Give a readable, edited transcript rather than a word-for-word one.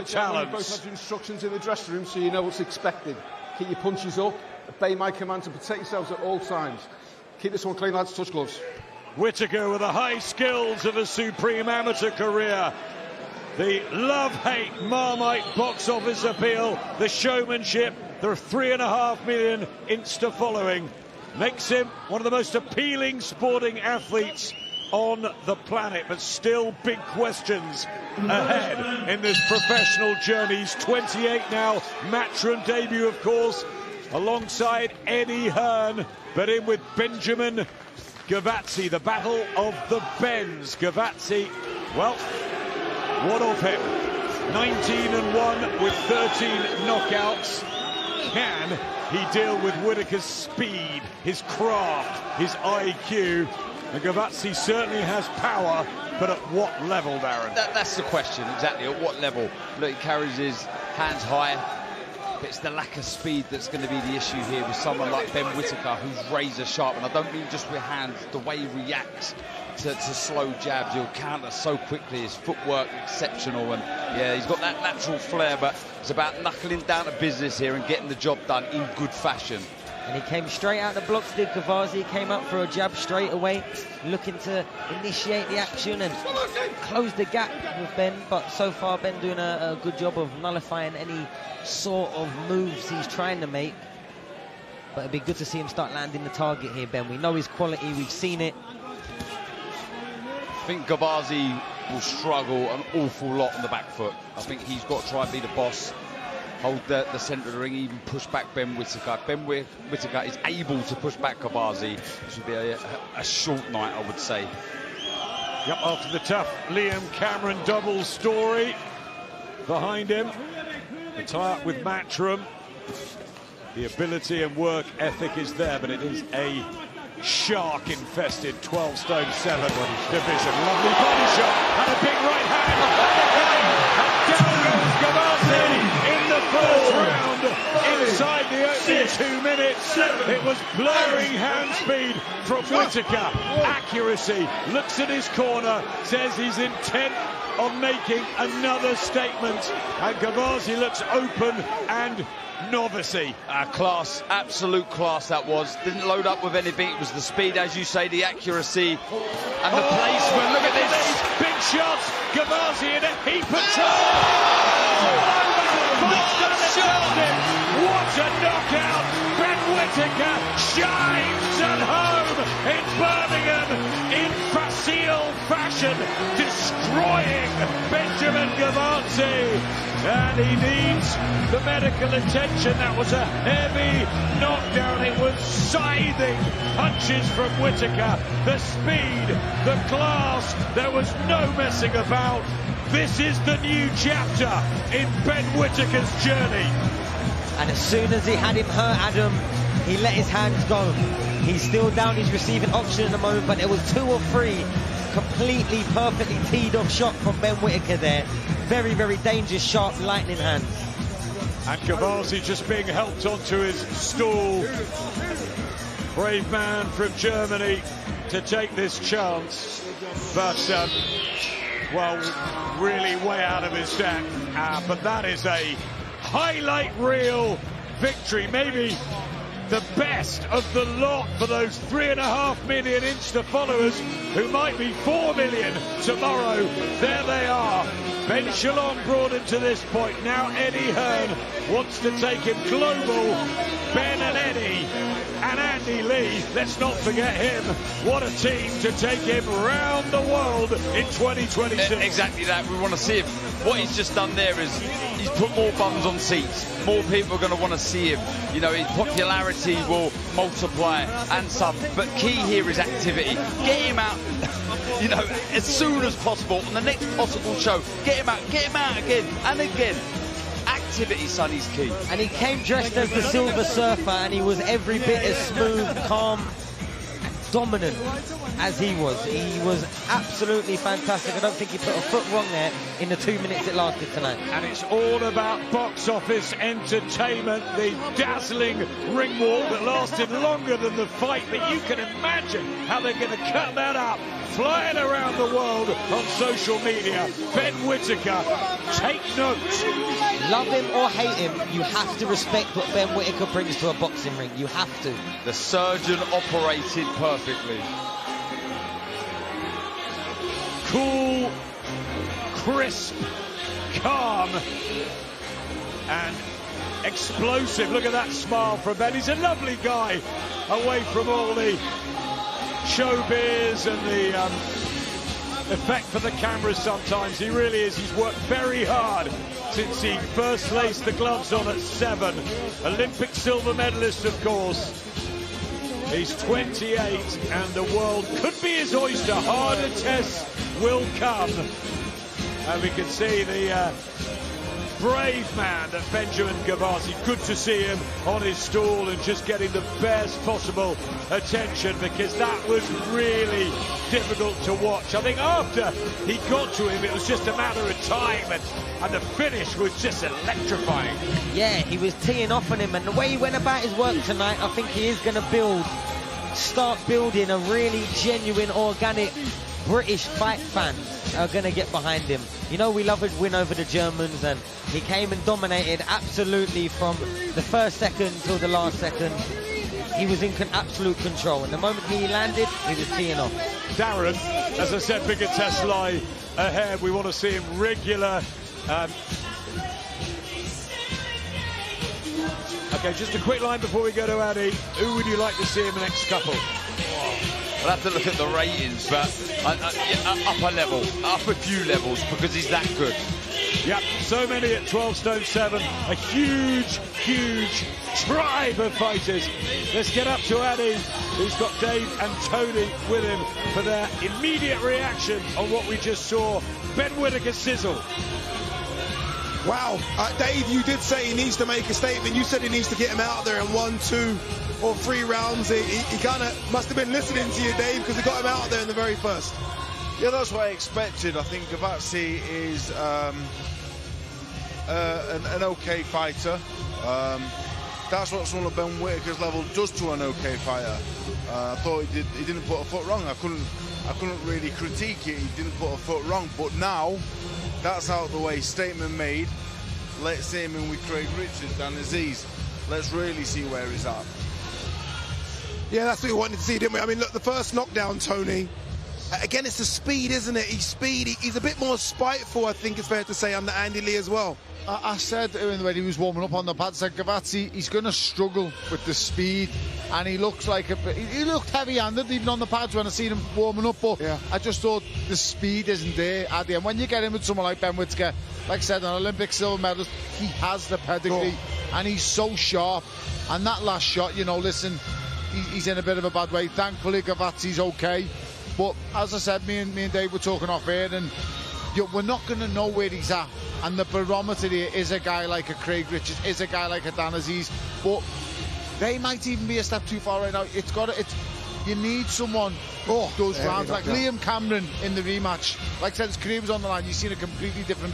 Talents. We both have instructions in the dressing room, so you know what's expected. Keep your punches up, obey my commands, and protect yourselves at all times. Keep this one clean, lads. Touch gloves. Whitaker with the high skills of a supreme amateur career. The love-hate Marmite box office appeal, the showmanship, the 3.5 million Insta following makes him one of the most appealing sporting athletes on the planet, but still big questions ahead in this professional journey. He's 28 now, Matchroom debut, of course, alongside Eddie Hearn, but in with Benjamin Gavazi, the battle of the Bens. Gavazi, well, what of him? 19-1 with 13 knockouts. Can he deal with Whitaker's speed, his craft, his IQ? And Gavazi certainly has power, but at what level, Darren? That's the question, exactly. At what level? Look, he carries his hands high, but it's the lack of speed that's going to be the issue here with someone like Ben Whittaker, who's razor sharp. And I don't mean just with hands, the way he reacts to slow jabs. He'll counter so quickly. His footwork exceptional, and yeah, he's got that natural flair, but it's about knuckling down to business here and getting the job done in good fashion. And he came straight out the blocks, did Gavazi. He came up for a jab straight away, looking to initiate the action and close the gap with Ben. But so far, Ben doing a good job of nullifying any sort of moves he's trying to make. But it'd be good to see him start landing the target here, Ben. We know his quality, we've seen it. I think Gavazi will struggle an awful lot on the back foot. I think he's got to try and be the boss, hold the centre of the ring, even push back Ben Whittaker. Ben Whittaker is able to push back Gavazi. This will be a short night, I would say. Yep, after the tough Liam Cameron double story behind him, the tie-up with Matchroom, the ability and work ethic is there, but it is a shark-infested 12'7" division. Lovely body shot and a big right hand. And down goes Gavazi in the first round. Inside the opening 2 minutes, it was blurring hand speed from Whittaker. Accuracy, looks at his corner, says he's intent on making another statement. And Gavazi looks open and novice-y. Class, absolute class that was. Didn't load up with anything. It was the speed, as you say, the accuracy, and the placement. Look at this. Big shots. Gavazi in a heap of trouble. What a knockout. Ben Whittaker shines at home in Birmingham in facile fashion, destroying Benjamin Gavazi. And he needs the medical attention. That was a heavy knockdown. It was scything punches from Whittaker. The speed, the class, there was no messing about. This is the new chapter in Ben Whittaker's journey. And as soon as he had him hurt, Adam, he let his hands go. He's still down his receiving option at the moment, but there was 2 or 3 completely, perfectly teed off shot from Ben Whittaker there. Very, very dangerous, sharp, lightning hands. And Gavazi just being helped onto his stool. Brave man from Germany to take this chance. But, well, really way out of his depth. But that is a highlight reel victory. Maybe the best of the lot for those 3.5 million Insta followers who might be 4 million tomorrow. There they are. Ben Shalom brought him to this point. Now Eddie Hearn wants to take him global. Ben and Eddie and Andy Lee, let's not forget him. What a team to take him round the world in 2026. Exactly that. We want to see him. What he's just done there is he's put more bums on seats. More people are going to want to see him. You know, his popularity will multiply and some. But key here is activity. Get him out, you know, as soon as possible on the next possible show. Get him out again and again. Activity, son, is key. And he came dressed as the Silver Surfer, and he was every bit as smooth, calm, dominant as he was. He was absolutely fantastic. I don't think he put a foot wrong there in the 2 minutes it lasted tonight. And it's all about box office entertainment, the dazzling ring walk that lasted longer than the fight, but you can imagine how they're going to cut that up flying around the world on social media. Ben Whittaker, take note. Love him or hate him, you have to respect what Ben Whittaker brings to a boxing ring. You have to. The surgeon operated perfectly. Cool, crisp, calm, and explosive. Look at that smile from Ben. He's a lovely guy, away from all the showbiz and the effect for the cameras sometimes. He really is. He's worked very hard since he first laced the gloves on at 7. Olympic silver medalist, of course. He's 28 and the world could be his oyster. Harder tests will come. And we can see the brave man, that Benjamin Gavazi. Good to see him on his stool and just getting the best possible attention, because that was really difficult to watch. I think after he got to him, it was just a matter of time, and the finish was just electrifying. Yeah, he was teeing off on him, and the way he went about his work tonight, I think he is going to start building a really genuine, organic British fight fans are going to get behind him. You know, we love his win over the Germans, and he came and dominated absolutely from the first second till the last second. He was in absolute control, and the moment he landed, he was teeing off. Darren, as I said, bigger tests lie ahead. We want to see him regular. Okay, just a quick line before we go to Addy. Who would you like to see in the next couple? I'll have to look at the ratings, but upper level, up a few levels, because he's that good. Yep, so many at 12 stone 7. A huge, huge tribe of fighters. Let's get up to Addy, who's got Dave and Tony with him for their immediate reaction on what we just saw. Ben Whittaker sizzle. Wow, Dave, you did say he needs to make a statement. You said he needs to get him out there in 1, 2 or 3 rounds. He kind of must have been listening to you, Dave, because he got him out there in the very first. Yeah, that's what I expected. I think Gavazi is an okay fighter. That's what someone at Ben Whittaker's level does to an okay fighter. I thought he didn't put a foot wrong. I couldn't really critique it. He didn't put a foot wrong. But now that's out of the way. Statement made. Let's see him in with Craig Richards and Aziz. Let's really see where he's at. Yeah, that's what we wanted to see, didn't we? I mean, look, the first knockdown, Tony. Again, it's the speed, isn't it? He's a bit more spiteful, I think it's fair to say, under Andy Lee as well. I said when he was warming up on the pad, said Gavazi, he's going to struggle with the speed, and he looks like he looked heavy-handed even on the pads when I seen him warming up, but yeah. I just thought the speed isn't there at the end. When you get in with someone like Ben Whittaker, like I said, an Olympic silver medalist, he has the pedigree, and he's so sharp. And that last shot, you know, listen, he's in a bit of a bad way. Thankfully, Gavazi's okay. But as I said, me and Dave were talking off air, and we're not going to know where he's at. And the barometer here is a guy like a Craig Richards, is a guy like a Dan Aziz. But they might even be a step too far right now. You need someone who does rounds like Liam Cameron in the rematch. Like I said, his career was on the line. You've seen a completely different